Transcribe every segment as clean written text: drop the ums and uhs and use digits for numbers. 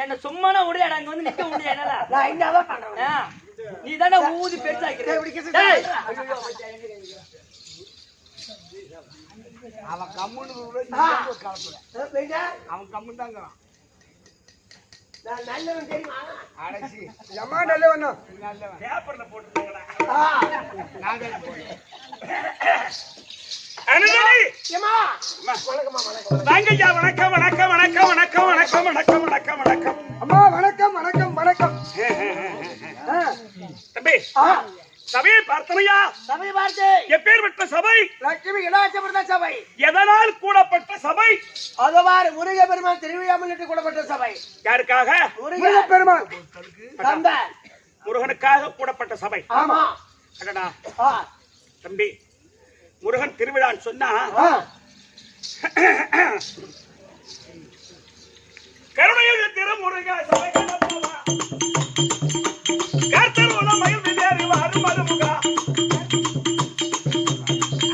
என்ன சும்மா உடையாடா அங்க வந்து நிக்க முடியாது. நீ தானே ஊதி பெருசாக்கிற. அவன் கம்முன்னு அவன் கம்முன்னு தாங்க நல்லவன் தெரியுமா? அடைச்சி எம்மா நல்லவன் நல்லவன் பேப்பர்ல போட்டுருக்கீங்களா? நாங்கள் போய் வாங்கய்யா. வணக்கம் வணக்கம் வணக்கம் வணக்கம் வணக்கம் வணக்கம் வணக்கம் வணக்கம். அம்மா வணக்கம் வணக்கம் வணக்கம். தம்பி சபையை பார்த்தனையா? சபை பார்த்து எப்பேற்பட்ட சபை? லட்சுமி இடாச்சபுர சபை. எதனால் கூடப்பட்ட சபை? அதுவாறு முருக பெருமான் திருவிழா முன்னிட்டு கூடப்பட்ட சபை. யாருக்காக? முருக பெருமான் முருகனுக்காக கூடப்பட்ட சபை. ஆமா. அடடா தம்பி, முருகன் திருவிழான்னு சொன்னா கருணைய திருமுருக சபை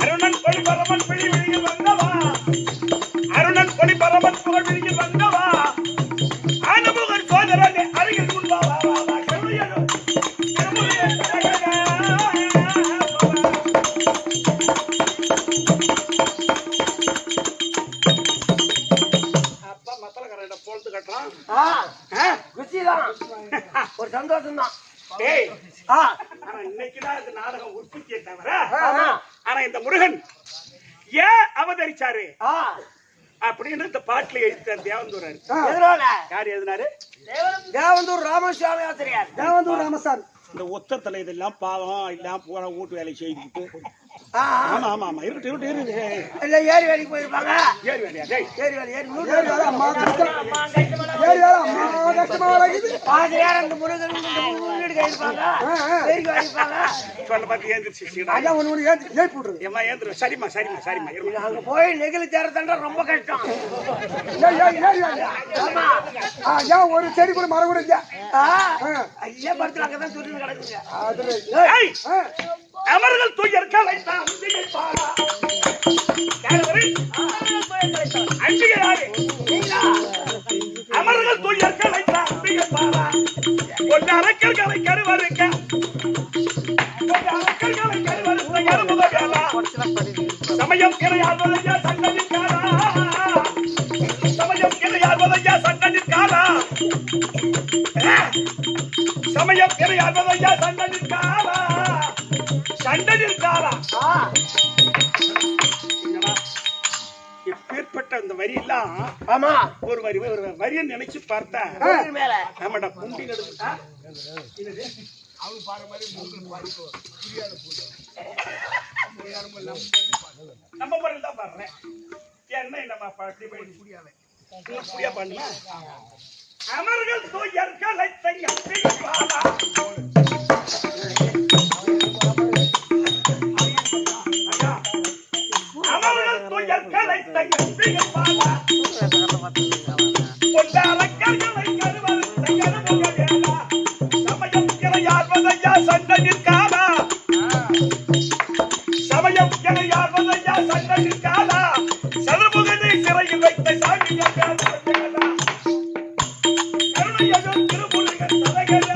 அருணன் கொடி பரமன் பிடி விழியில் வந்தவா, அருணன் கொடி பரமன் புகழ் விழியில் வந்தவா, அனுமுகன் சோதரனை அருகில் முன்பாவா. அப்பா மத்தலக்காரன் போலத்து கட்டுறான். ஒரு சந்தோஷம் தான். இன்னைக்குதான் இந்த நாடகம் உற்பத்தியை தவிர, ஆனா இந்த முருகன் ஏன் அவதரிச்சாரு அப்படின்னு இந்த பாட்டுல எழுத்தார் தேவந்தூர். யார் எழுதினாரு? தேவந்தூர் ராமசாமி ஆசிரியர். தேவந்தூர் ராமசாமி. இந்த ஒத்தத்துல இதெல்லாம் பாவம் எல்லாம் போற வீட்டு வேலை செய்துட்டு. ஆமா ஆமா ஆமா இருக்கட்டும் இருக்கட்டும். இல்ல ஏரி வேலைக்கு போயிருப்பாங்க. ஏரி வேலையா? ஏரி வேலை ஏரி வேலை அம்மா கஷ்டம். ஏரி வேலை அம்மா கஷ்டமா இருக்குது. பாதியார் அந்த முருகன் வீடு கையிருப்பாங்க. ஏரி வேலைப்பாங்க. சொல்ல பார்த்து ஏந்திரிச்சு அதான் ஒண்ணு ஏத்தி போடுறது. ஏமா ஏந்திரு. சரிம்மா சரிம்மா சரிம்மா. அங்க போய் நெகிழி தேர்றதுன்றா ரொம்ப கஷ்டம். ஆமா. ஏன் ஒரு செடி கூட மரம் கூட இல்ல. ஐயா படுத்து அங்கதான் சுருண்டு கிடக்குங்க. அமர்கள் தூயர் கலைத்தான் அமர்கள் தூயர் கலைத்தான் கொண்ட அரக்கர்களை கருவறுக்க சமயம் கிடையாதுயா சங்கடிக்காரா, சமயம் கிடையாதுயா சங்கடிக்காரா, சமயம் கிடையாதுயா சங்கடிக்காரா, சண்டனிற்காரா. எப்பேற்பட்ட அந்த வரி எல்லாம். ஆமா. ஒரு வரி ஒரு வரியை நினைச்சு பார்த்தா மேல ஆமாடா குண்டி நடுவுட்டா அவங்க பாரு மாதிரி நம்ம முறையில் தான் பாடுறேன். என்ன நம்ம பாட்டி புரியாத புரியா பண்ணல. அமர்கள் தூயர்களை சமயம் என யார்வதையா சண்டனிற்காலா, சதுர்முகனை சிறையில் வைத்த சாமிகள் கருணையதும் திருமுருகன் தலைகள.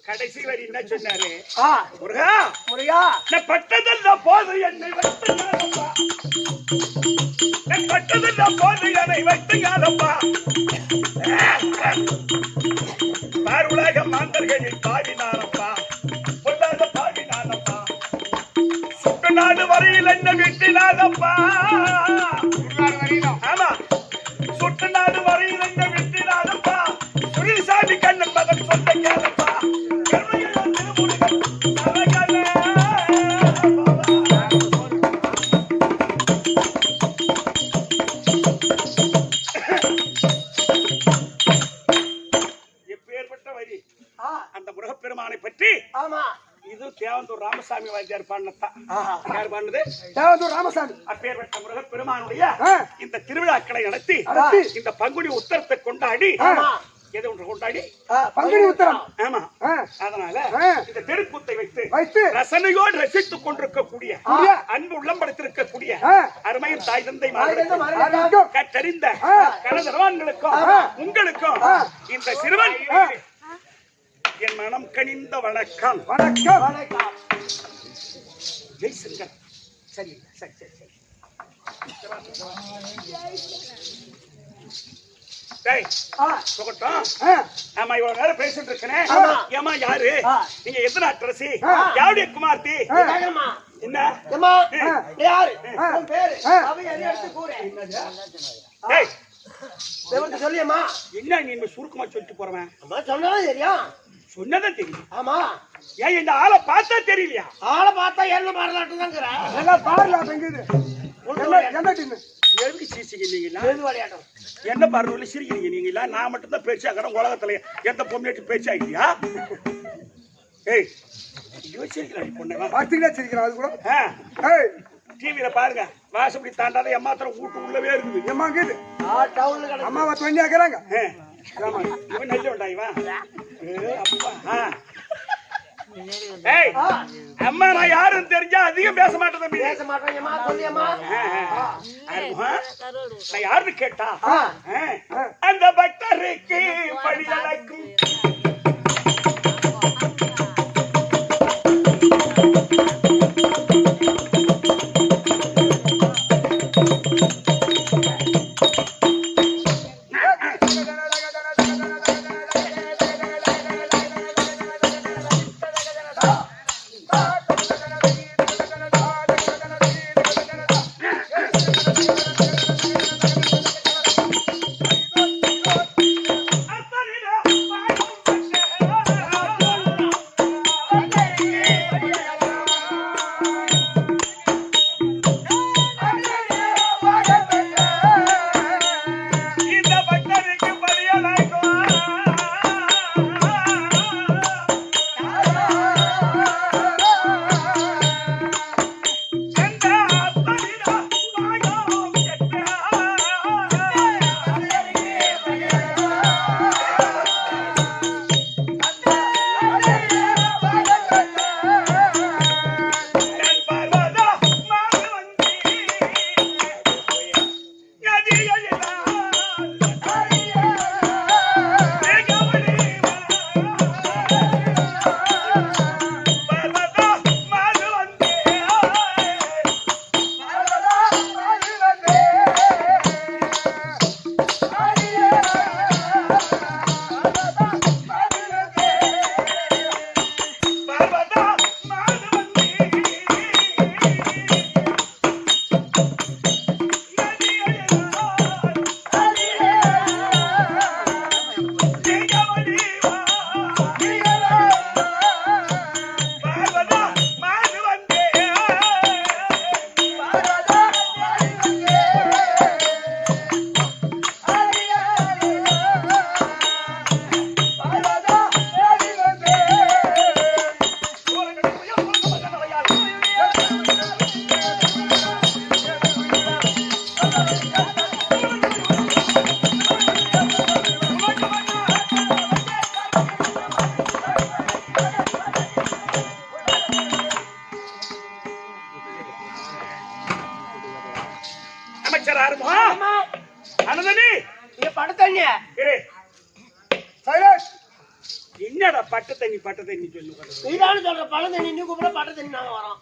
கடைசி வரி என்ன சொன்னாரு? முருகா முருகா நான் பட்டதெல்லாம் போது என்னை வைத்து பட்டதெல்லாம் போது என்னை வைத்துங்காலப்பா. பார்வுலக மாந்தர்களில் பாடினாரப்பா, பொல்லாத பாடினாரப்பா, சுட்டு நாடு வரையில் என்ன விட்டினாரப்பா. ஆமா, சுட்டு நாடு வரையில் என்ன விட்டினாரப்பா, சுழிசாமி கண்ணன் மகன் சொந்த கேளப்பா. அந்த முருகப்பெருமானை பற்றி இது தேவந்தூர் ராமசாமி வாத்தியார் பாடினதான். யார் பாடினது? தேவதூர் ராமசாமி. அப்பேற்பட்ட முருகப் பெருமானுடைய இந்த திருவிழாக்களை நடத்தி இந்த பங்குனி உத்தரத்தை கொண்டாடி எது ஒன்று கொண்டாடி பங்குனி உத்தரம். ஆமா. அதனால இந்த தெருக்கூத்தை வைத்து ரசனையோடு ரசித்துக் கொண்டிருக்கக்கூடிய அன்பு உள்ளம் படைத்திருக்கக்கூடிய அருமையும் தாய் தந்தை கற்றறிந்த கனதரவான்களுக்கும் உங்களுக்கும் இந்த சிறுவன் என் மனம் கனிந்த வணக்கம். வணக்கம். ஜெய்சங்கர். சரி சரி சரி சரி. ஆமா, இவ்வளவு நேரம் பேசிட்டு இருக்கேன். ஏமா யாரு நீங்க? எத்தனை அட்ரஸ்? யாருடைய குமார்த்தி? என்ன சொல்லியம்மா? என்ன நீ சுருக்கமா சொல்லிட்டு போறவன்? சொன்னதான் தெரியும். சொன்னதான் தெரியும். ஆமா. ஏன் இந்த ஆளை பார்த்தா தெரியலையா? ஆளை பார்த்தா என்ன பாரலாட்டம் தான் எதுக்கு சிரிச்சிக்கிறீங்களா? என்ன பாரு சிரிக்கிறீங்க நீங்களா? நான் மட்டும் தான் பேச்சாக்கிறேன் உலகத்துல. எந்த பொம்மையாட்டு பேச்சாக்கியா? ஏய் சிரிக்கிறான் பொண்ணு. சிரிக்கிறான் அது கூட. டிவியில பாருங்க, வாசப்படி தாண்டாத எம்மாத்திரம் வீட்டு உள்ளவே இருக்குது. எம்மாக்குது அம்மாவை தொண்டியாக்குறாங்க. இவன் நல்ல வேண்டா இவன். அப்பா அம்மா நான் யாருன்னு தெரிஞ்சா அதிகம் பேச மாட்டேன் தம்பி. பேச மாட்டேன். நான் யாருன்னு கேட்டா அந்த பக்தருக்கு படி நடக்கும். என்னடா பட்ட தண்ணி சொல்ற பழ தண்ணி நீ கூப்பிட பட்ட தண்ணி நாங்க வரோம்.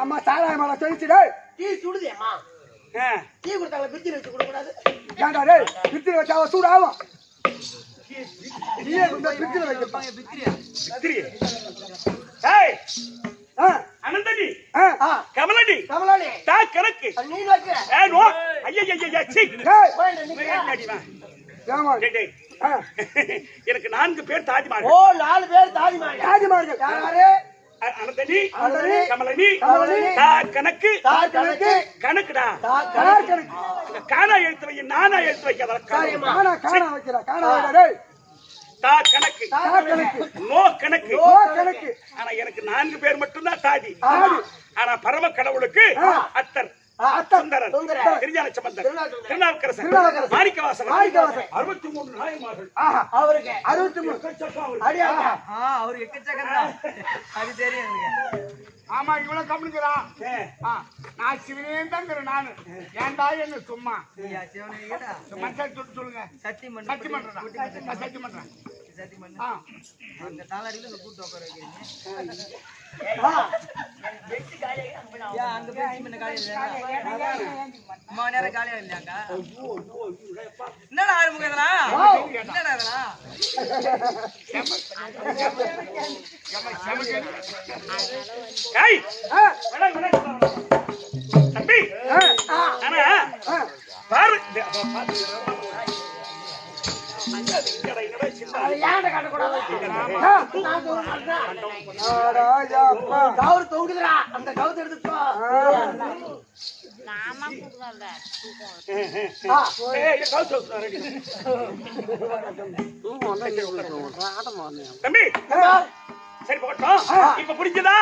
அம்மா சாராயமால சொல்லிச்சுடே. டீ சுடுதேம்மா. டீ கொடுத்தாங்க பிரிட்ஜில் வச்சு கொடுக்க கூடாது. ஏன்டா டேய் பிரிட்ஜில் வச்சா சூடு ஆகும். டீயே கொண்டு பிரிட்ஜில் வைப்பாங்க. பிரிட்ஜி ஏய் அனந்தடி கமலடி தா கணக்கு நீ வைக்க நோ ஐயா சீ எனக்கு 4 பேர் தாஜ்மஹால். ஓ 4 பேர் தாஜ்மஹால். யாரு? அனந்தடி கமலடி தா கணக்கு கணக்குடா. காணா எழுத்து வை, நானா எழுத்து வைக்காத. காணா வைக்கிறா. காணா டேய் தா கணக்கு தா கணக்கு நோ கணக்கு ஓ கணக்கு. ஆனா எனக்கு 4 பேர் மட்டும்தான் தாதி. ஆதி. ஆனா பரம கடவுளுக்கு அத்தர் அத்தர், சுந்தரர் சுந்தரர், திருஞான சம்பந்தர் திருநாவுக்கரசர், திருநாவுக்கரசர் திருநாவுக்கரசர், மாணிக்கவாசகர் மாணிக்கவாசகர் 63 நாயன்மார்கள். ஆஹா அவருக்கு 63 அடியாங்க. அவரு எக்கச்சக்கம் தான். அது தெரியும் எனக்கு. ஆமா இவ்வளவு கம்முனுக்குறான். ஏ, நான் சிவனேன் தாங்கிறேன் நானு. ஏன்டா என்ன சும்மா ஐயா, சிவனே கேட்டா, மனுஷன் சொல்லுங்க. சத்தி மண்ணு சத்தி போட்டு பண்றேன் கூட்டி வச்சு நான் சத்தி பண்றேன். சத்தி மண்ணு. ஆ அந்த தாளாடியில இந்த கூட்டு உட்கார வைக்கிறீங்க. ஆ. ஐயா, அங்க போய் சின்ன காலையில இல்லையா? அம்மா நேரம் காலியா இல்லையாக்கா? என்னடா ஆறுமுகம் இதெல்லாம்? என்னடா இதெல்லாம்? ஏய், ஆ, விட, விட, விட. தம்பி ஆனா பாரு என்னடா சின்ன அதை ஏன்டா காட்டக்கூடாது? ஆ. நான் சொல்ல மாட்டேன். ஆடா, யா அப்பா. கவுரு தொங்குதுடா. அந்த கவுத்து எடுத்துக்கோ. ஆ. ஏய், கவுத்து வச்சு ரெடி. தம்பி சரி போட்டோம். இப்ப புரிஞ்சதா?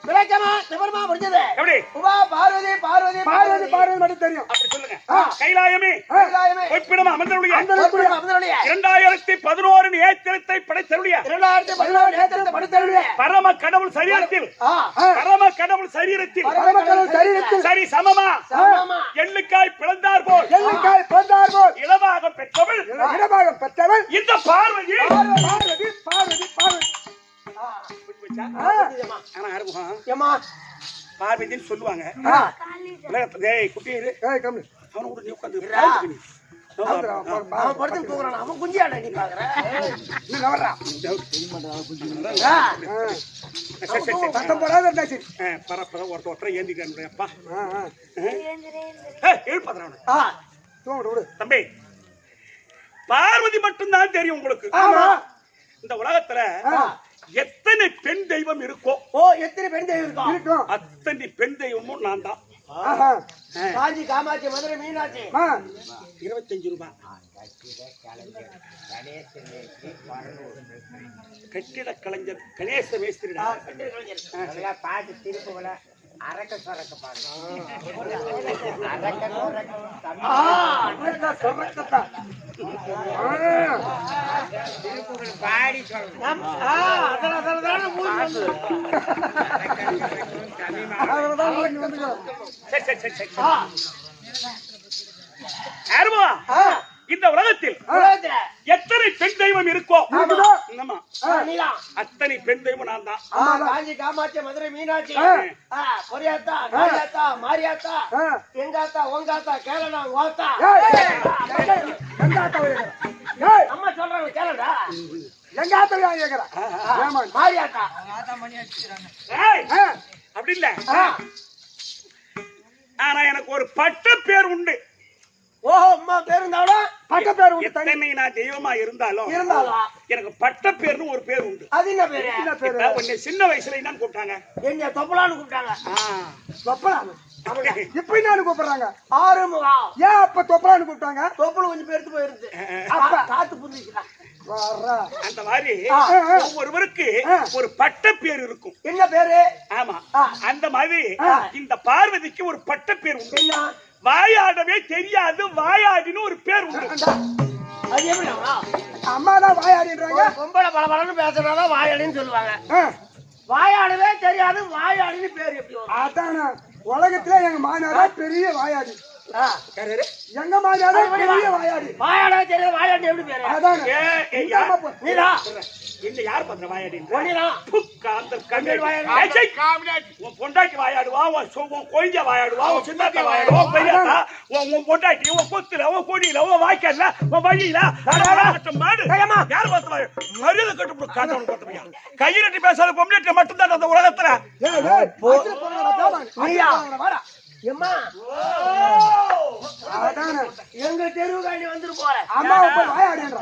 விளக்கமா சிவருமா முடிஞ்சது. எப்படி உமா பார்வதி பார்வதி பார்வதி பார்வதி மட்டும் தெரியும். அப்படி சொல்லுங்க. கைலாயமே கைலாயமே பொய்ப்பிடம் அமர்ந்தருடைய அந்தனுடைய 2011 நேத்திரத்தை படைத்தருடைய 2011 நேத்திரத்தை படுத்தருடைய பரம கடவுள் சரீரத்தில் பரம கடவுள் சரீரத்தில் பரமக்கடவுள் சரீரத்தில் சரி சமமா ஆமா. எள்ளுக்காய் பிளந்தார் போல் எள்ளுக்காய் பிறந்தார் போல் இளவாக பெற்றவள் இடமாக பெற்றவள் இந்த பார்வதி. பார்வதி பார்வதி பார்வதி. ஆ. ஆனா அறுமுகம் ஏமா பார்வதின்னு சொல்லுவாங்க. ஆ. உலகத்துல டேய் குட்டி இரு. ஏய் கம்மி. அவன கூட நீ உட்கார்ந்து ஆந்திரா, அவன் படுத்து தூக்குறான். அவன் குஞ்சியாடா நீ பாக்குற. நீ நவர்றா. ஆ. ஆ. சத்தம் போடாத இருந்தா சரி. பரப்ப ஒருத்தரை ஏந்திக்கிறான் அப்பா. ஆ, ஆ. எழுப்பாதான் அவனை. ஆ. தூங்கிட்டு விடு. தம்பி பார்வதி மட்டும்தான் தெரியும் உங்களுக்கு. ஆமா. இந்த உலகத்துல ஆ. எத்தனை பெண் தெய்வம் இருக்கோ ஓ எத்தனை பெண் தெய்வம் இருக்கும்? இருக்கும். அத்தனை பெண் தெய்வமும் நான் தான். ஆஹா. காஞ்சி காமாட்சி மதுரை மீனாட்சி. ஆ. 25 ரூபாய் கட்டிட கலைஞர் கணேச மேஸ்திரிடா. நல்லா பாட்டு திருப்புகள அரக்க சொரக்க பாடு. அண்ணா சொல்றக்கத்தான். பாடி சொல்லணும். அதனாலதான் உனக்கு வந்துக்கோ. சரி யாருமா இந்த உலகத்தில் உலகத்துல எத்தனை பெண் தெய்வம் இருக்கோ இருக்குதோ? என்னம்மா நீதான். அத்தனை பெண் தெய்வம் நான் தான். காஞ்சி காமாட்சி மதுரை மீனாட்சி. ஆ. பொரியாத்தா காளியாத்தா மாரியாத்தா ஆ. எங்காத்தா உங்காத்தா கேளடா ஓத்தா. ஏய், ஏய், எங்க ஆத்தா கேக்குறா? ஏய், அம்மா சொல்றாங்க கேளடா. எங்க ஆத்தா கேக்குறா? ஏமா? மாரியாத்தா. அவங்க ஆத்தா மணி அடிச்சுக்கிறாங்க. ஏய், ஆ. அப்படி இல்ல. ஆ. ஆனா எனக்கு ஒரு பட்ட பேர் உண்டு. ஓஹோ அம்மா பேருந்தாவளா பட்ட பேர் உண்டு தனி. எத்தனை நான் தெய்வமா இருந்தாலும் இருந்தாலும் எனக்கு பட்ட பேர்னு ஒரு பேர் உண்டு. அது என்ன பேரு? என்ன பேரு? இப்ப உன்னை சின்ன வயசுல என்ன கூப்பிட்டாங்க? என்ன தொப்பலான்னு கூப்பிட்டாங்க. தொப்பலான்னு. இப்ப என்ன கூப்பிடுறாங்க? ஆறுமுகா. ஏன் அப்ப தொப்பலான்னு கூப்பிட்டாங்க? தொப்பல் கொஞ்சம் பெருத்து போயிருந்து. அப்ப காத்து புரிஞ்சுச்சுடா. வர்றா. அந்த மாதிரி ஆ. ஒவ்வொருவருக்கு ஒரு பட்ட பேர் இருக்கும். என்ன பேரு? ஆமா அந்த மாதிரி இந்த பார்வதிக்கு ஒரு பட்ட பேர் உண்டு. என்ன? வாயாடவே தெரியாது வாயாடின்னு ஒரு பேர் உண்டு. அது எப்படி? அம்மா தான் வாயாடின்றாங்க. பொம்பளை பலபலன்னு பேசுறதா வாயாடின்னு சொல்லுவாங்க. ஆ. வாயாடவே தெரியாது வாயாடின்னு பேர் எப்படி வரும்? அதான உலகத்துல எங்க மாநாடா பெரிய வாயாடி. ஆ. எங்க மாநாடா பெரிய வாயாடி. வாயாடவே தெரியாது வாயாடி எப்படி பேரு? அதான. நீதா என்ன யார் பண்ற வாயாடி? ஒண்ணுதான். உன் பொண்டாட்டி வாயாடுவா, உன் கொய்யா வாயாடுவா, உன் சின்னத்தை வாயாடுவா, உன் பெரியாத்தா, உன் பொண்டாட்டி, உன் கொத்துல, உன் கொடியில, உன் வாய்க்கால, உன் வழியில, மாடு யார் பார்த்து வாய் மரியாதை கட்டு காட்டவன் பார்த்துமையா? கையிலட்டி பேசாத பொம்னாட்டி மட்டும்தான் அந்த உலகத்துல. எம்மா எங்க தெருவுக்காண்டி வந்துட்டு போற அம்மா வாயாடின்றா.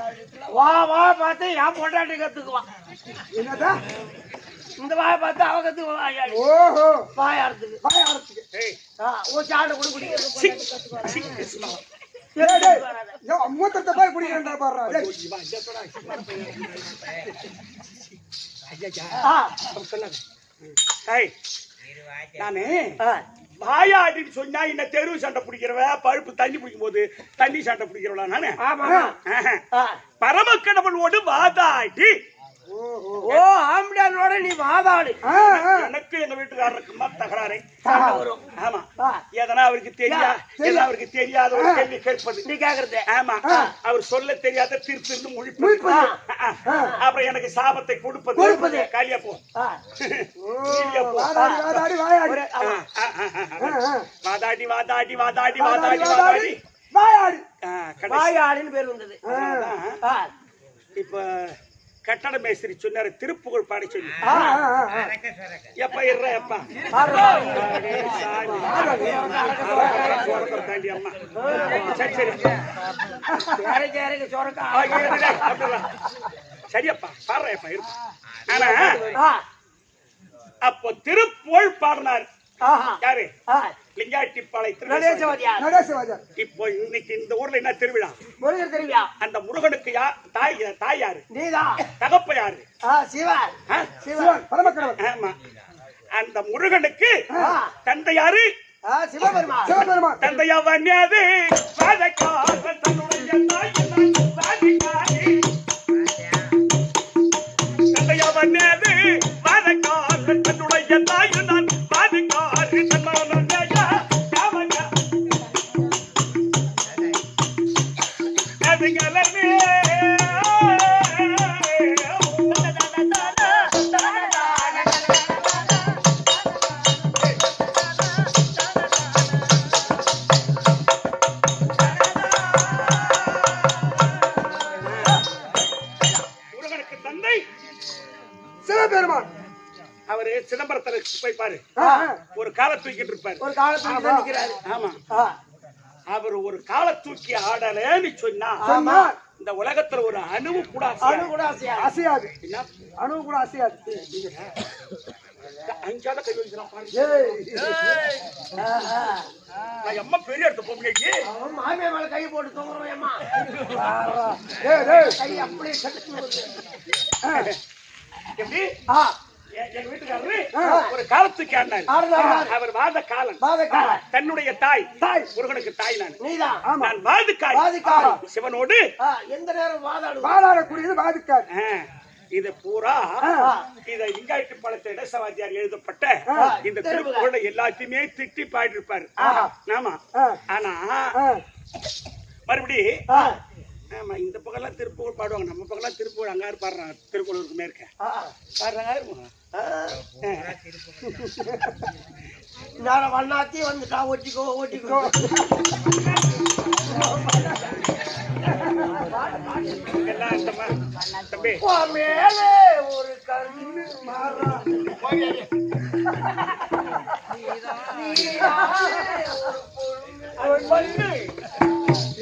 வா வா பார்த்து என் பொண்டாட்டி கத்துக்குவான். என்னதா? இந்த வாயை பார்த்து அவ கத்துக்குவா வாயாடி. ஓஹோ வாயாடுறதுக்கு வாயாடுறதுக்கு. ஏய், ஓ சாண்டை கூட குடிக்கிறது. மூத்தத்தை போய் குடிக்கிறேன்டா பாடுறா. நானு வாயாடின்னு சொன்னா இந்த தெருவு சண்டை பிடிக்கிறவ பழுப்பு தண்ணி பிடிக்கும் போது தண்ணி சண்டை பிடிக்கிறவளா நானு? பரமக்கடவுளோடு வாதாடி. ஓ ஆம்படியானோட நீ வாதாடு. எனக்கு எங்க வீட்டுக்காரருக்கு தகராறு வரும். ஆமா, எதனா அவருக்கு அவருக்கு தெரியாத ஒரு கேள்வி கேட்பது நீ கேக்குறது. ஆமா, அவர் சொல்ல தெரியாத திருப்பிருந்து முழிப்பது. அப்புறம் எனக்கு சாபத்தை கொடுப்பது. காலியா போ. வாதாடி வாதாடி வாதாடி வாதாடி வாதாடி வாயாடின்னு பேர் வந்தது. இப்ப கட்டட மேஸ்திரி சொன்னாரு திருப்புகழ் பாடி சொல்லி. எப்ப இருற எப்பா தாண்டி அம்மா. சரி சரியப்பா பாடுறப்பா இருப்பா. ஆனா அப்போ திருப்புகழ் பாடினார் யாரு? லிங்காட்டிப்பாளையம். இப்போ இன்னைக்கு இந்த ஊர்ல என்ன திருவிழா? முருகர் திருவிழா. அந்த முருகனுக்கு தாய் யாரு? நீதான். தகப்ப யாரு? சிவன். ஆமா, அந்த முருகனுக்கு தந்தை யாரு? சிவபெருமான். தந்தையா வண்ணாது தன்னுடைய தந்தையா வண்ணாது தன்னுடைய தாய் நான் பாதுகாரு முருகனுக்கு தந்தை சிவபெருமான். அவரு சிதம்பரத்துல போய் பாரு, ஒரு காலை தூக்கிட்டு இருப்பாரு. ஒரு காலத்துல நிக்கிறாரு. ஆமா, அவர் ஒரு காலை தூக்கி ஆடலன்னு சொன்னா இந்த உலகத்துல ஒரு அணுவு கூட அசையாது. அணுவு கூட அசையாது. அஞ்சாத கை வைக்கிறான் அம்மா பெரிய இடத்து பொம்மைக்கு மாமியா மேல கை போட்டு தூங்குறோம். அம்மா கை அப்படியே எப்படி? எங்க வீட்டுக்காரரு ஒரு காலத்துக்கு ஆடினார். அவர் வாத காலன். தன்னுடைய தாய் முருகனுக்கு தாய் நான் வாதுக்காரி. சிவனோடு எந்த நேரம் வாதாடக்கூடியது வாதுக்காரி. இது பூரா இத லிங்காயிட்டுப்பாளையத்தை இடசவாதியார் எழுதப்பட்ட இந்த திருக்குறளை எல்லாத்தையுமே திட்டி பாடிருப்பாரு. ஆமா, ஆனா மறுபடி ஆமா இந்த பக்கம்லாம் திருப்புகழ் பாடுவாங்க. நம்ம பக்கம்லாம் திருப்புகழ் அங்காரு பாடுறாங்க. திருக்குறளுக்கு மேற்க பாடுறாங்க. நான் வண்ணாத்தி வந்துட்டா ஓட்டிக்கோ. தம்பி மேலே ஒரு கண்ணு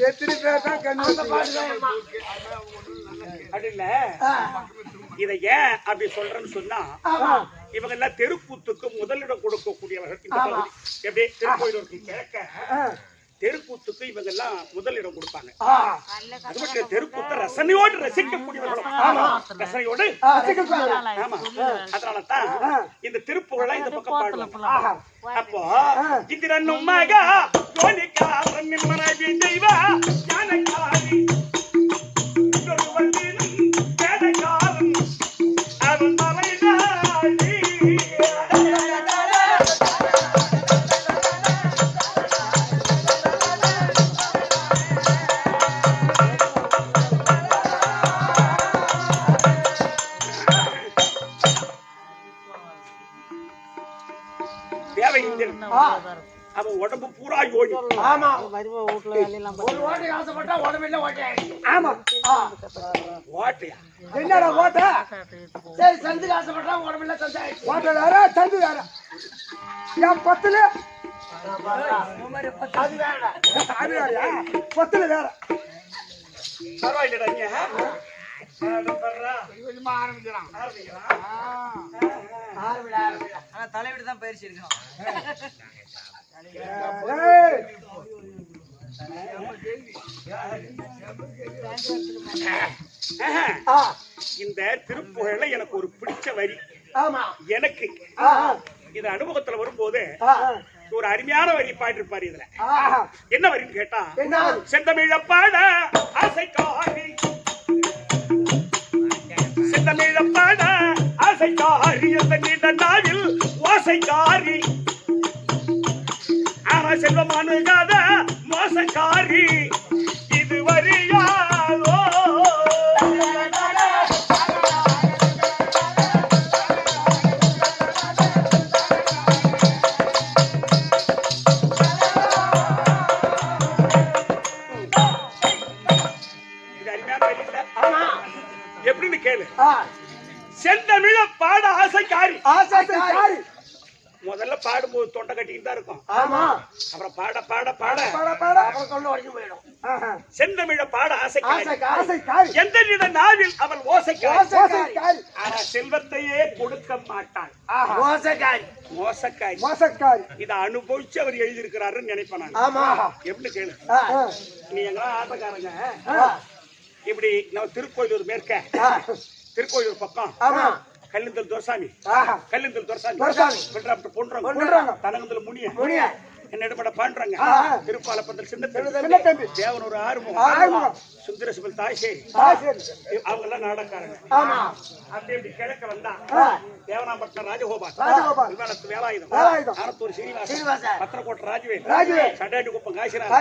எத்தனை பேர் தான் கண்ணு அப்படி இல்ல. இத ஏன் அப்படி சொல்றேன்னு சொன்னா இவங்க எல்லாம் தெருக்கூத்துக்கு முதலிடம் கொடுக்கக்கூடியவர்கள். இந்த பகுதி எப்படி திருக்கோயிலூருக்கு கிழக்க தெருக்கூத்துக்கு இவங்க எல்லாம் முதலிடம் கொடுப்பாங்க. அது மட்டும் தெருக்கூத்த ரசனையோடு ரசிக்கக்கூடியவர்களும் ரசனையோடு. ஆமா, அதனாலதான் இந்த திருப்புகழ இந்த பக்கம் பாடுவாங்க. அப்போ இந்திரனும் மகா யோனிகாரன் மனைவி தெய்வ ஞானகாரி வேதகாரன் அவன் மலைநாடி அவன் உடம்பு பூரா யோனி. ஆமா, ஒரு ஓட்டை ஆசைப்பட்டா உடம்புல ஓட்டையாயிடுச்சு. ஆமா, ஓட்டையா? என்னடா ஓட்ட? சரி, சந்துக்கு ஆசைப்பட்டா உடம்புல சந்தாயிடுச்சு. ஓட்ட வேற சந்து வேற. என் பத்துல அது வேண்டாம். அது வேறயா? பத்துல வேற. பரவாயில்லடா. தலைவிட்டு தான் பயிற்சி இருக்கணும். இந்த திருப்புகழ்ல எனக்கு ஒரு பிடிச்ச வரி. ஆமா. எனக்கு இது அனுபவத்துல வரும்போது ஒரு அருமையான வரி பாடிருப்பாரு. இதுல என்ன வரின்னு கேட்டா, செந்தமிழ பாட ஆசைக்காரி, செந்தமிழ பாட ஆசைக்காரி, அந்த நீண்ட நாளில் ஓசைக்காரி, ஆனா செல்வமானுகாத மோசக்காரி, இது வரியாலோ எப்படின்னு கேளு. செந்தமிழ பாட ஆசைக்காரி, ஆசைக்காரி. முதல்ல பாடும்போது தொண்டை கட்டிட்டு தான் இருக்கும். ஆமா. அப்புறம் பாட பாட பாட அப்புறம் தொண்டை உடைஞ்சு போயிடும். செந்தமிழ பாட ஆசைக்காரி, ஆசைக்காரி. எந்த வித நாவில் அவள் ஓசைக்காரி, ஆசைக்காரி. ஆனா செல்வத்தையே கொடுக்க மாட்டாள். மோசக்காரி. மோசக்காரி. மோசக்காரி. இதை அனுபவிச்சு அவர் எழுதியிருக்கிறாருன்னு நினைப்பேன் நான். ஆமா. எப்படி கேளு. நீ எங்கெல்லாம் ஆட்டக்காரங்க இப்படி நம்ம திருக்கோயிலூர் மேற்க, திருக்கோயிலூர் பக்கம் கல்லுந்தல் துரசாமி, கல்லுந்தல் துரசாமி, பொன்றாங்க, தனகந்தல் முனிய, என்னிடப்பட பாண்டுறாங்க, திருப்பாலப்பந்தல் சின்ன தம்பி, தேவனூர் ஆறுமுகம், சுந்தரசிபல் தாய்சேரி, அவங்க எல்லாம் நாடகாரங்க. அப்படி இப்படி கிழக்க வந்தா தேவனாம்பட்டினம் ராஜகோபால், விமானத்து வேலாயுதம், ஆனத்தூர் சீனிவாசன், பத்திரக்கோட்டை ராஜவேல், சட்டாட்டி குப்பம் காசிநாத்,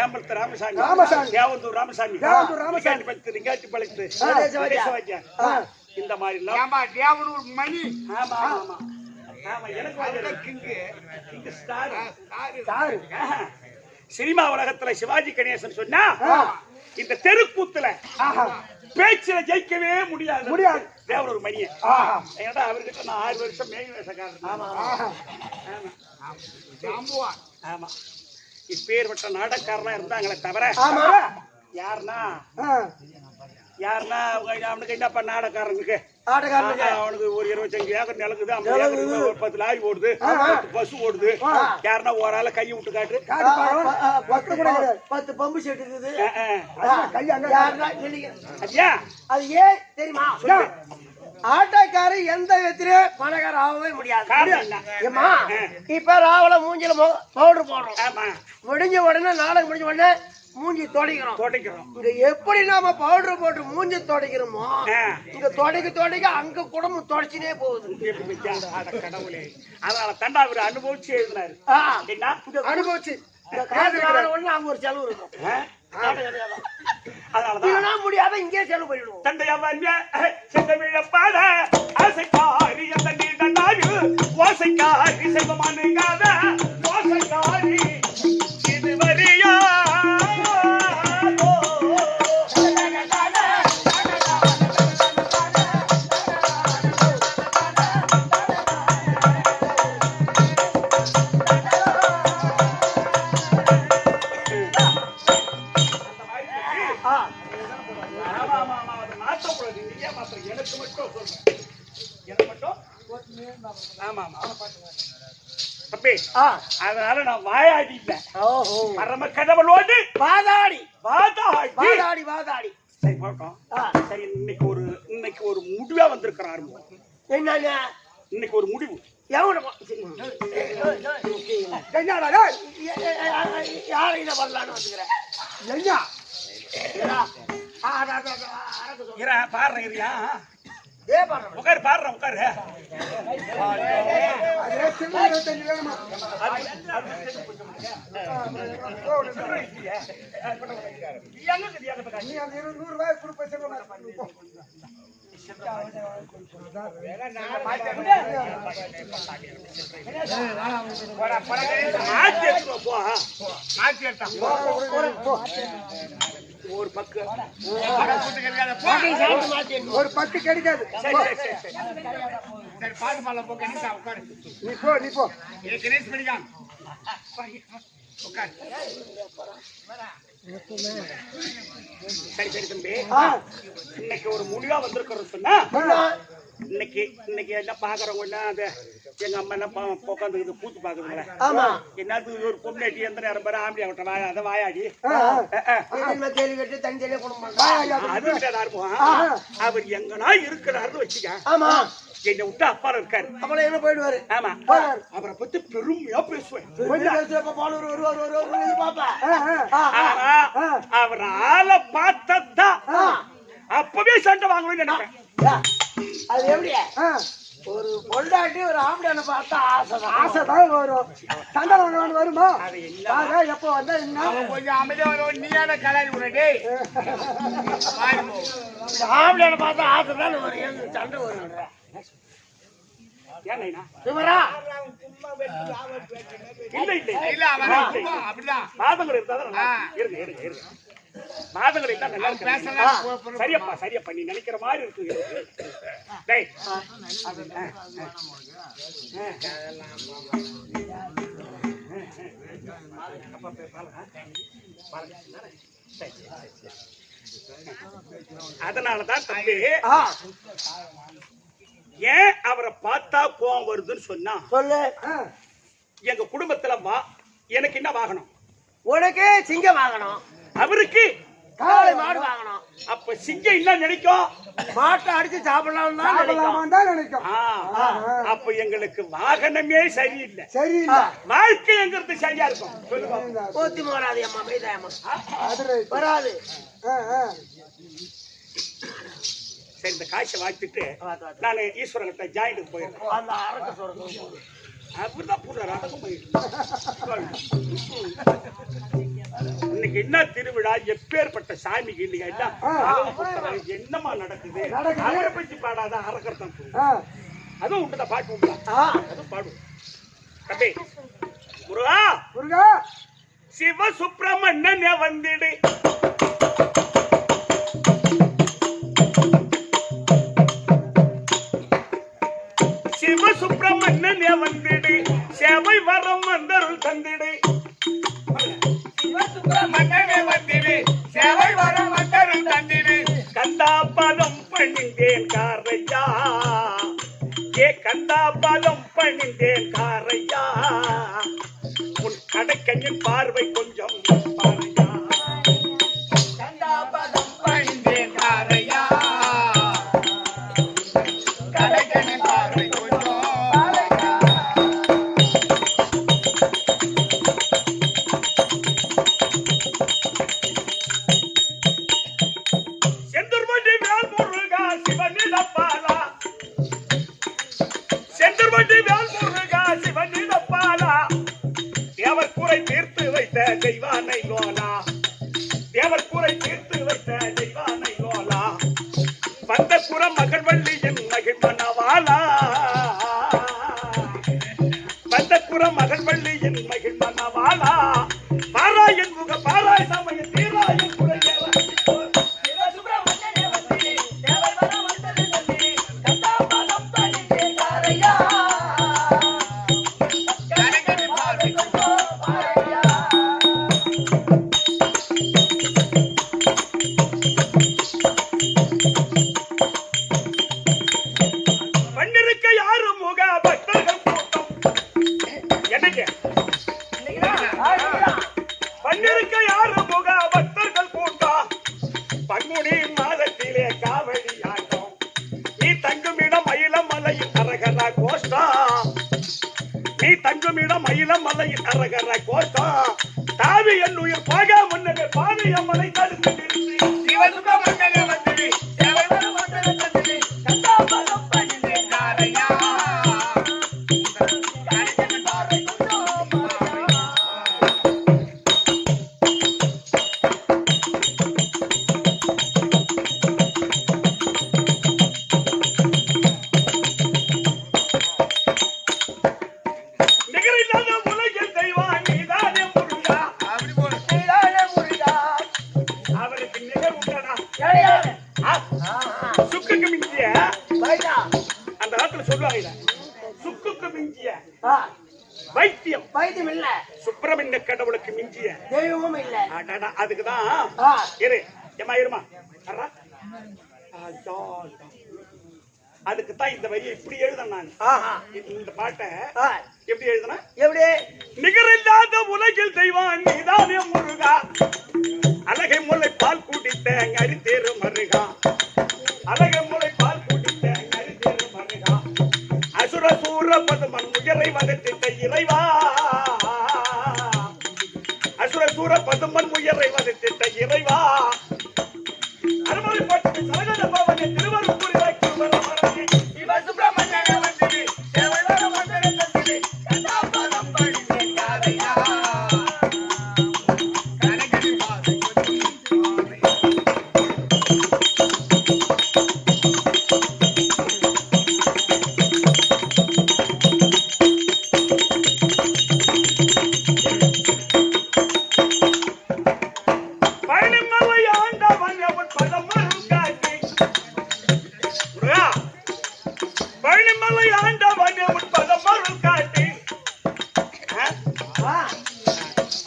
ஏம்பலத்து ராமசாமி, தேவந்தூர் ராமசாமி, லிங்காட்டி பழைத்து, இந்த மாதிரி தேவனூர் மணி. ஆமா ஆமா ஆமா. எனக்கு சினிமா உலகத்துல சிவாஜி கணேசன் சொன்னா, இந்த தெருக்கூத்துல பேச்சுல ஜெயிக்கவே முடியாது. தேவனூர் மணிய. ஏன்னா அவர்கிட்ட நான் 6 வருஷம் மேல் வேஷக்காரன். ஆமா. இப்பேற்பட்ட நாடகக்காரனா இருந்தாங்களே தவிர யாருன்னா அவனுக்கு என்னப்பா நாடகாரனுக்கு அவனுக்கு ஒரு 25 ஏக்கர் நிலக்குது, 50 ஏக்கர், ஒரு 10 லாரி ஓடுது, 10 பஸ் ஓடுது. யாருன்னா ஒரு ஆள கையை விட்டு காட்டு. 10 பம்பு செட் இருக்குது. அது ஏன் தெரியுமா? ஆட்டோக்காரு எந்த விதத்திலே பணக்கார ஆகவே முடியாது. இப்ப ராவல மூஞ்சில பவுடர் போடுறோம். முடிஞ்ச உடனே நாடகம் முடிஞ்ச உடனே மூஞ்சி துடைக்கிறோம். இங்க எப்படி நாம பவுடர் போட்டு மூஞ்சி துடைக்கிறோமோ, இங்க துடைக்க அங்க குடும்பம் துடைச்சினே போகுது. கடவுளே, அதனால தண்டா அவரு அனுபவிச்சு எழுதினாரு. அனுபவிச்சு அங்க ஒரு செலவு இருக்கும். அதனாலதான் முடியாத இங்கே செலவு பண்ணிடுவோம். தண்டையா செந்தமிழ பாட ஆசைக்காரி, அந்த நீண்ட நாளில் ஓசைக்காரி, செல்வமானுகாத மோசக்காரி, இது வரியா அதனால நான் வாயாடி இல்ல, பரம கடவுளோடு வாதாடி. சரி போட்டோம். சரி, இன்னைக்கு ஒரு முடிவா வந்திருக்கிறாரு. என்னங்க இன்னைக்கு ஒரு முடிவு? யாரையும் வரலான்னு வந்துக்கிறேன். பாடுறியா? உட்காரு, பாடுறேன், உட்காரு. ஒரு பக்கு கிடைக்காது. பாட்டு பாடல போ. கணேசா உட்காரு. நீ போ. கணேஷ் படிக்காம உட்காரு. சரி தம்பி, இன்னைக்கு ஒரு முடிவா வந்திருக்கிறோம் சொன்னா, இன்னைக்கு என்ன பாக்குறவங்க, அந்த எங்க அம்மா என்ன உட்காந்து கூத்து பாக்குதுங்களே. ஆமா என்னத்துக்கு ஒரு பொம்னாட்டி எந்த நேரம் பாரு ஆம்பளை அவட்ட வாயா அதை வாயாடி கேள்வி கேட்டு தனித்தனியா குடும்பம் அது விட்டதா இருப்போம். அவர் எங்கன்னா இருக்கிறாருன்னு வச்சுக்க. ஆமா என்னை விட்டு அப்பால இருக்காரு. அப்புறம் என்ன போயிடுவாரு. ஆமா அவரை பத்தி பெருமையா பேசுவேன். அவர் ஆளை பார்த்தா அப்பவே சண்டை வாங்கணும்னு நினைப்பேன். அது எப்படியா ஒரு பொண்டாட்டி ஒரு ஆம்பளை பார்த்தா ஆசைதான் வரும். சண்டை வருமா? அது எப்போ வந்தா என்ன கொஞ்சம் அமைதியா வரும். நீயான கலாரி விடுறே ஆம்பளை பார்த்தா ஆசைதான் வரும். சண்டை வரும். ஏன்னா இவரா இல்ல அப்படிதான் மாதங்கள் இருந்தாதான் இருங்க இருங்க இருங்க. மாதங்கள் இருந்தா நல்லா இருக்கு. சரியப்பா சரியப்பா நீ நினைக்கிற மாதிரி இருக்கு. டேய் அதனாலதான் தம்பி ஏன் அவரை பார்த்தா கோவம் வருதுன்னு சொன்னா சொல்லு. எங்க குடும்பத்துல வா எனக்கு என்ன வாங்கணும்? உனக்கு சிங்கம் வாங்கணும், அவருக்கு காளை மாடு வாங்கணும். அப்ப சிங்கம் என்ன நினைக்கும்? மாட்டை அடிச்சு சாப்பிடலாம் தான் நினைக்கும். அப்ப எங்களுக்கு வாகனமே சரியில்லை. சரியில்லை. வாழ்க்கை எங்கிறது சரியா இருக்கும் சொல்லுங்க. போத்தி வராது அம்மா மைதாயம்மா வராது. சரி இந்த காசை வாங்கிட்டு நான் ஈஸ்வரங்கிட்ட ஜாயிண்ட் போயிருக்கேன். அந்த அரக்க சொல்றது அப்படிதான் போடுறாரு. அதுக்கும் இன்னைக்கு என்ன திருவிழா எப்பேற்பட்ட சாமிக்கு இல்லையா என்னமா நடக்குது? அவரை பற்றி பாடாத அரக்கர்தான் அதுவும் உண்டுதான் பாட்டு உண்டுதான் அதுவும் பாடுவோம். தம்பி முருகா முருகா சிவ சுப்பிரமணியன் வந்துடு சிவ சுப்பிரமணியன் வந்துடு சேவை வரம் வந்தருள் தந்திடு சேவை வரம் வந்தருள் தந்திடு கந்தா பதம் பணிந்தேன் காரையா ஏ கந்தா பதம் பணிந்தேன் காரையா உன் கடைக்கண்ணின் பார்வை கொஞ்சம் பாரையா கந்தா பதம் பணிந்தேன் காரையா கடைக்கணி பார்வை கொஞ்சம் செந்தூர்மண்டி வேல் முருகா சிவனிடப்பாலா செந்தூர்மண்டி வேல் முருகா சிவனிடப்பாலா தேவர் கூரை தீர்த்து வைத்த தெய்வானை லோலா தேவர் கூரை தீர்த்து வைத்த தெய்வானை லோலா வந்த புற மகள் வள்ளி என் மகிழ் மனவாலா வந்த புற மகள் வள்ளி என் மகிழ் மனவாலா பாராயன் முக பாராய் சமய தீராயன் குறைய பண்ணிருக்க யாரு முக பக்தர்கள் கூட்டம் என்னங்க பண்ணிருக்க யாரு முக பக்தர்கள் கூட்டம் பங்குனி மாதத்திலே காவடி ஆட்டம் நீ தங்குமிடம் மயிலம் மலையின் அரகர கோஷ்டம் நீ தங்குமிடம் மயிலம் மலையின் அரகர கோஷ்டம் தாவி என் உயிர் போக முன்னே பாவி அம்மனை தடுத்து நிறுத்தி சிவசுப்பிரமணியன் வந்திடு சேவை வரம் வந்தருள் தந்திடு கந்தா பதம் பணிந்தேன் காரையா கடைக்கணி பார்வை கொஞ்சம் பாரையா நிகரில்லாத உலகில் தெய்வா நீதானே முருகா அப்படி போடு அவருக்கு நிகர் உண்டடா கிடையாது. சுக்குக்கு மிஞ்சிய மைதா அந்த காலத்துல சொல்லுவாங்க இத சுக்குக்கு மிஞ்சிய ஆ, வைத்தியம் வைத்தியம் இல்ல, சுப்பிரமணிய கடவுளுக்கு மிஞ்சிய தெய்வமும் இல்ல. அடடா அதுக்குதான் ஆ, இரு ஏமா இருமா வர்றா. அதுக்கு தான் இந்த வரியை இப்படி எழுதணும் நான். இந்த பாட்டை எப்படி எழுதுனா? எப்படி? நிகரில்லாத உலகில் தெய்வம் நீதானே முருகா, அழகை முல்லை பால் குடித்த அரித்தேரு மருகா, அழகை முல்லை பால் குடித்த அரித்தேரு மருகா, அசுர சூர பதுமன் உயரை வதத்திட்ட இறைவா, அசுர சூர பதுமன் உயரை வதத்திட்ட இறைவா, அருமறை பட்டு சரகத பவனே திருவருப்புரி வைக்குவரமரே சிவசுப்ரமணிய வந்தனே தேவலோக வந்தனே தந்திலே கண்டாபதம் படித்தே காரையா கனகடி பாதை பழனிமலை ஆண்டவன் அவன் பதமரும் காட்டி முருகா, பழனிமலை ஆண்டவன் அவன் பதமரும் காட்டி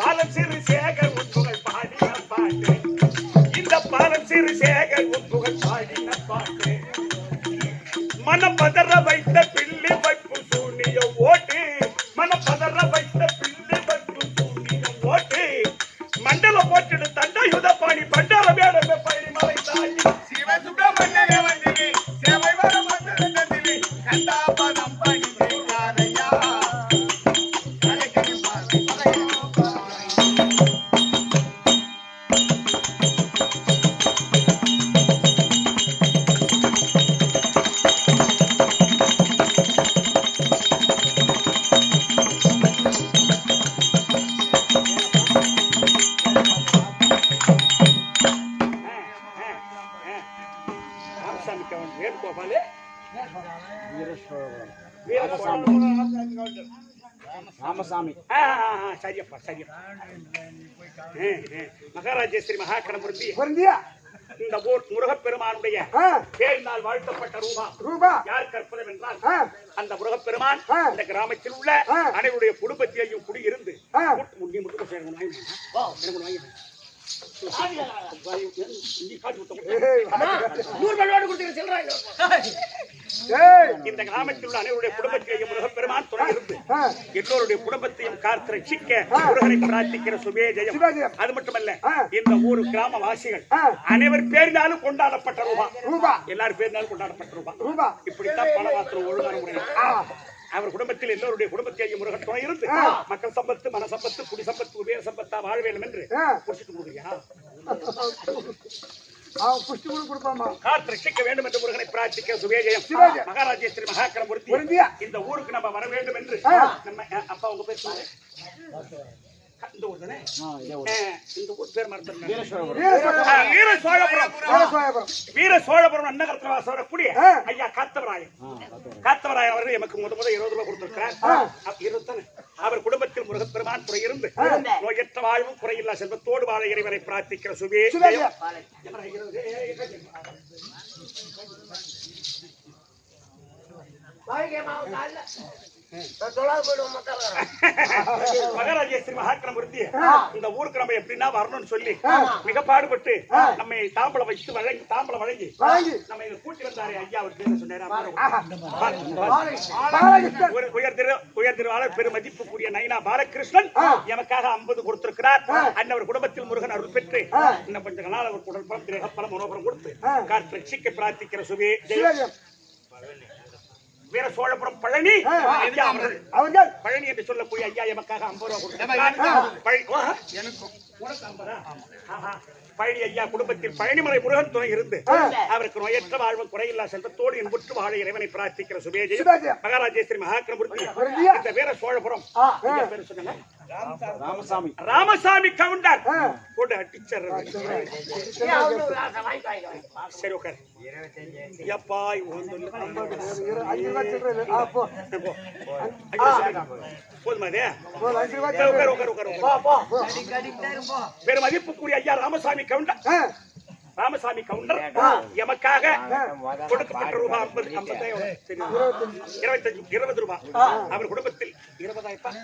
பாலம் சிறு சேகர் உன் புகழ் பாடின பாட்டு, இந்த பாலம் சிறு சேகர் உன் புகழ் பாடின பாட்டு, மனப்பதற வைத்த பிள்ளை வைப்பு சூனிய ஓட்டு, மனப்பதற வைத்த பிள்ளை வைப்பு சூனிய ஓட்டு, மண்டல போட்டு தண்டாயுத பாணி பண்டார மேடமே பழனிமலை தாயி சிவசுப்ரமணிய வந்தனே தேவலோக வந்தனே தந்திலே கண்டாபதம் படித்தே காரையா கனகடி பாதை ராமசாமிக்கு அவன் வேணுகோபாலு ராமசாமி. சரியப்பா சரியப்பா. மகாராஜேஸ்வரி மகாகணபதி பொருந்தியா? இந்த ஊர் முருகப்பெருமானுடைய பேரினால் வாழ்த்தப்பட்ட ரூபா யார் கற்பதம் என்றால் அந்த முருகப்பெருமான் இந்த கிராமத்தில் உள்ள அனைவருடைய குடும்பத்தையும் குடியிருந்து முன்னி மட்டும் சேர்க்கணும். எனக்கு வாங்கிடுறேன். இந்த கிராமத்தில் உள்ள அனைவருடைய குடும்பத்திலேயும் முருகப்பெருமான் துணை இருந்து எல்லோருடைய குடும்பத்தையும் காத்து ரட்சிக்க முருகனை பிரார்த்திக்கிற சுபேஜயம். அது மட்டுமல்ல, இந்த ஊர் கிராமவாசிகள் அனைவர் பேரினாலும் கொண்டாடப்பட்ட ரூபா, எல்லாரும் பேரினாலும் கொண்டாடப்பட்ட ரூபா. இப்படித்தான் பல வார்த்தை ஒழுங்கான முறையில் அவர் குடும்பத்தில் எல்லோருடைய குடும்பத்தையும் முருகன் துணை இருந்து மக்கள் சம்பத்து, மன சம்பத்து, குடி சம்பத்து, உபேர சம்பத்தா வாழ வேண்டும் என்று குடிச்சிட்டு கொடுக்குறியா? புஷ்டி கொடுப்பாமா? காத்து ரட்சிக்க வேண்டும் என்று முருகனை பிரார்த்திக்க சுபேஜயம். மகாராஜேஸ்வரி மகாகணபதி இந்த ஊருக்கு நம்ம வர வேண்டும் என்று நம்ம அப்பா உங்க பேர் சொல்லுங்க. இந்த ஊர் தானே? இந்த ஊர் பேர் மறந்துட்டேன். வீர சோழபுரம். வீர சோழபுரம் அன்னகரத்தில் வரக்கூடிய ஐயா காத்தவராயன் அவர்கள் எமக்கு முதல் 20 ரூபாய் கொடுத்திருக்கிறார். அவர் குடும்பத்தில் முருகப்பெருமான் துறை இருந்து நோயற்ற வாழ்வும் குறையில்லா செல்வத்தோடு வாழ இறைவரை பிரார்த்திக்கிற சுபே. மகாராஜேஸ்வரி மகாகணபதி இந்த ஊருக்கு நம்ம எப்படின்னா வரணும்னு சொல்லி மிக பாடுபட்டு நம்ம தாம்பலம் வச்சு தாம்பலம் வழங்கி நம்ம இங்க கூட்டி வந்தாரு ஐயா. அவர் பேர் சொன்னாரு உயர்திருவாளர் பெருமதிப்புக்குரிய நயினா பாலகிருஷ்ணன் எமக்காக 50 கொடுத்திருக்கிறார். அன்னவர் குடும்பத்தில் முருகன் அருள் பெற்று இன்னும் கொஞ்ச நாள் அவர் குடல்பலம் திரேகப்பலம் மனோபரம் கொடுத்து காற்று ரட்சிக்க பிரார்த்திக்கிற சுபே. வீர சோழபுரம் பழனி ஐயா அவர்கள் பழனி என்று சொல்லக்கூடிய ஐயா எமக்காக 50 ரூபாய் கொடுத்தார். பழனி ஐயா குடும்பத்தில் பழனிமலை முருகன் துணை இருந்து அவருக்கு நோயற்ற வாழ்வு குறையில்லா செல்வத்தோடு என்புற்று வாழ இறைவனை பிரார்த்திக்கிற சுபேஜயம். மகாராஜேஸ்வரி மகாகணபதி இந்த வீர சோழபுரம் பேர் சொன்னாங்க ராமசாமி கவுண்டர் போட்டு அடிச்சர். சரி உட்கார். எப்பாய் போதுமாதே பெரும் மதிப்புக்குரிய ஐயா ராமசாமி கவுண்டர் எமக்காக கொடுக்கப்பட்ட ரூபாய் 20 ரூபாய். அவர் குடும்பத்தில் 20,000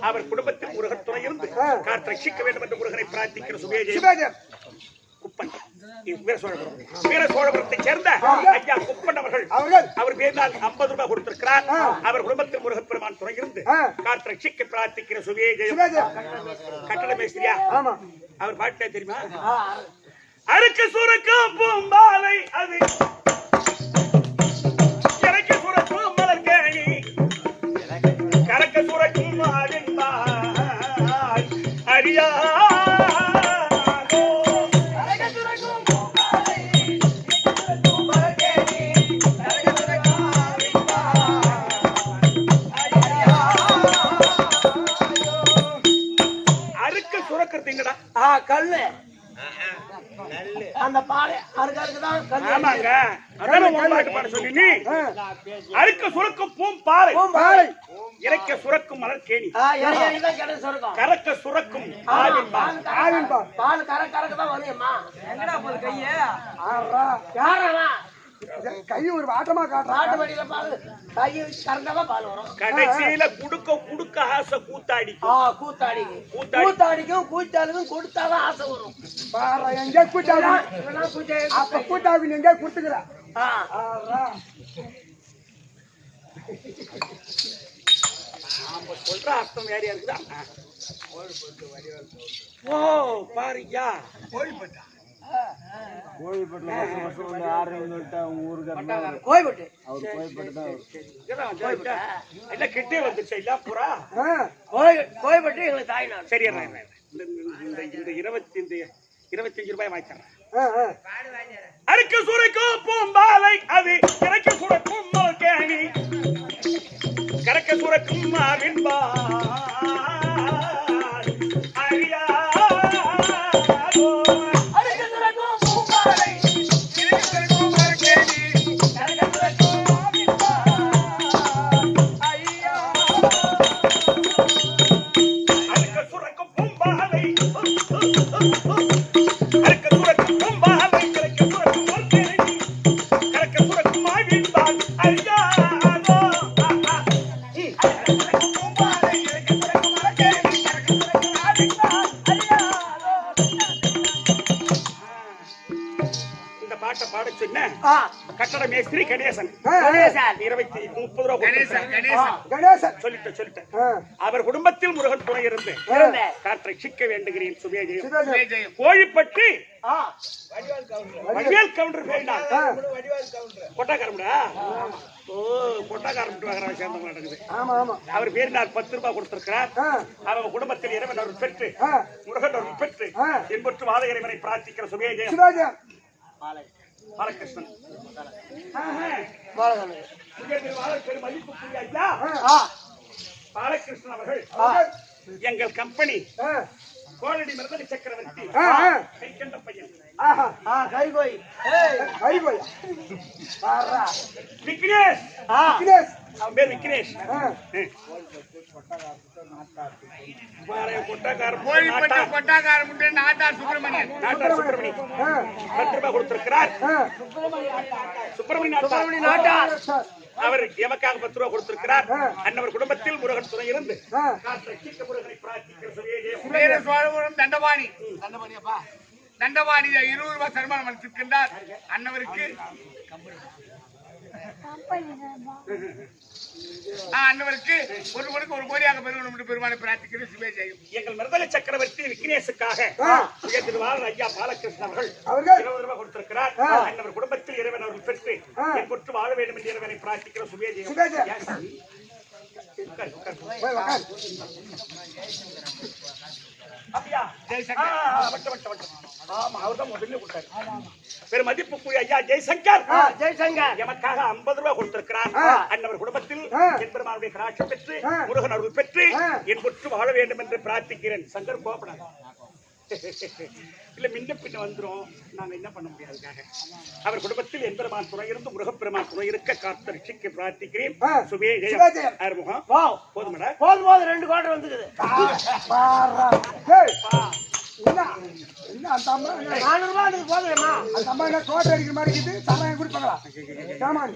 அவர் குடும்பத்தில் முருகன் துணை இருந்து காத்து ரட்சிக்க வேண்டும் என்று முருகனை பிரார்த்திக்கிற சுபேஜயம். குப்பன் வீர சோழபுரத்தை சேர்ந்த ஐயா குப்பன் அவர்கள் அவர் பேர்னால் 50 ரூபாய் கொடுத்திருக்கிறார். அவர் குடும்பத்தில் முருகப்பெருமான் துணை இருந்து காற்று ரட்சிக்க பிரார்த்திக்கிற சுவே ஜெயம். கட்டட மேஸ்திரியா அவர் பாட்டே தெரியுமா? அருக்கு சுரக்கு பூம்பாலை அது எனக்கு சுரக்கு மலர்கேணி கரக்க சுரக்கும் அரியா கல்லு அந்த பாலை அறுக்கிறதுதான் கல்லு. ஆமாங்க, அதான் பாட்டு பாட சொல்லி நீ அறுக்க சுரக்கும் பூம்பாலை இறக்க சுரக்கும் மலர்கேணி கறக்க சுரக்கும் பால் கறக்கதான் வருமா? எங்கடா போகுது கையே? யாரா கை ஒரு வாட்டமா காட்டுறா. ஆட்டு வண்டியில பால் கை கறந்தவா பால் வரும். கடைசியில குடுக்க ஆசை கூத்தாடிக்கும். கூத்தாடிக்கும் கூத்தாளுக்கும் கொடுத்தாதான் ஆசை வரும். பாரு எங்க கூட்டாவி அப்ப கூட்டாவி எங்க கொடுத்துக்கிறா. நாம சொல்ற அர்த்தம் வேறையா இருக்குதா? ஓ பாருயா கிட்டே வந்துச்சு இல்ல புறா கோயம்பட்டு எங்களுக்கு தாய்நாடு. சரி, இந்த 25 ரூபாய் வாங்கிக்கிறேன். அருக்கு சுரைக்கும் பூம்பாலை அது கரைக்க சுரக்கும் மலர்கேணி கரைக்க சுரக்கும் மாவின்பா அரியா கட்டட மேஸ்திரி கணேசன் 30 ரூபாய் சொல்லிட்டேன். அவர் குடும்பத்தில் முருகன் துணை இருந்து காற்றை சிக்க வேண்டுகிறேன் சுபேஜயம். கோழிப்பட்டி வடிவேல் கவுண்டர் பேரினார் கொட்டாக்காரம்டா. ஓ கொட்டாக்காரம் சேர்ந்த நடக்குது. அவர் பேரினார் 10 ரூபாய் கொடுத்திருக்கிறார். அவர் குடும்பத்தில் இறைவன் அவர்கள் பெற்று முருகன் அவர்கள் பெற்று என்பற்று வாத இறைவனை பிரார்த்திக்கிற சுபேஜயம். பாலகிருஷ்ணன் பாலகிருஷ்ணன் அவர்கள் எங்கள் கம்பெனி கோலடி மருதலி சக்கரவர்த்தி கைக்கண்ட பையன் விக்னேஷ். அவன் பேர் விக்னேஷ். சுப்பிரமணியன் 10 ரூபாய் கொடுத்திருக்கிறார். சுப்பிரமணியன் அவர் எமக்காக 10 ரூபாய் கொடுத்திருக்கிறார். அன்னவர் குடும்பத்தில் முருகன் துணை இருந்து முருகனை பிரார்த்திக்கிற தண்டவாணி 20 ரூபாய் சன்மானம் அளித்திருக்கின்றார். அன்னவருக்கு ஒரு மணிக்கு 1 கோடியாக பெருமாள் பெருமானை பிரார்த்திக்கிறது சுபேஜயம். எங்கள் மருதலை சக்கரவர்த்தி விக்னேஷுக்காக ஐயா பாலகிருஷ்ணன் அவர்கள் 20 ரூபாய் கொடுத்திருக்கிறார். அன்னவர் குடும்பத்தில் இறைவன் அவர்கள் பெற்று பெற்று வாழ வேண்டும் என்று இறைவனை பிரார்த்திக்கிற சுபேஜயம். பெரும் மதிப்புக்குரிய ஐயா ஜெய்சங்கர் எமக்காக 50 ரூபாய் கொடுத்திருக்கிறார். அன்னவர் குடும்பத்தில் எம்பெருமானுடைய கடாட்சம் பெற்று முருகன் அருள் பெற்று என்பற்று வாழ வேண்டும் என்று பிரார்த்திக்கிறேன். சங்கர் கோபப்படாது இல்ல முன்ன பின்ன வந்துரும். நாங்க என்ன பண்ண முடியாதுக்காக அவர் குடும்பத்தில் எம்பெருமான் துணை இருந்து முருகப்பெருமான் துணை இருக்க காத்து ரட்சிக்க பிரார்த்திக்கிறேன். சுபேஜயம். ஆறுமுகம் போதுமடா? போதும் 2 கோட்டை வந்துக்குது. 400 ரூபாய் போதுமா? அந்த அம்மா கோட்டை அடிக்கிற மாதிரி இருக்குது. சாமான் கொடுப்பாங்களா? சாமான்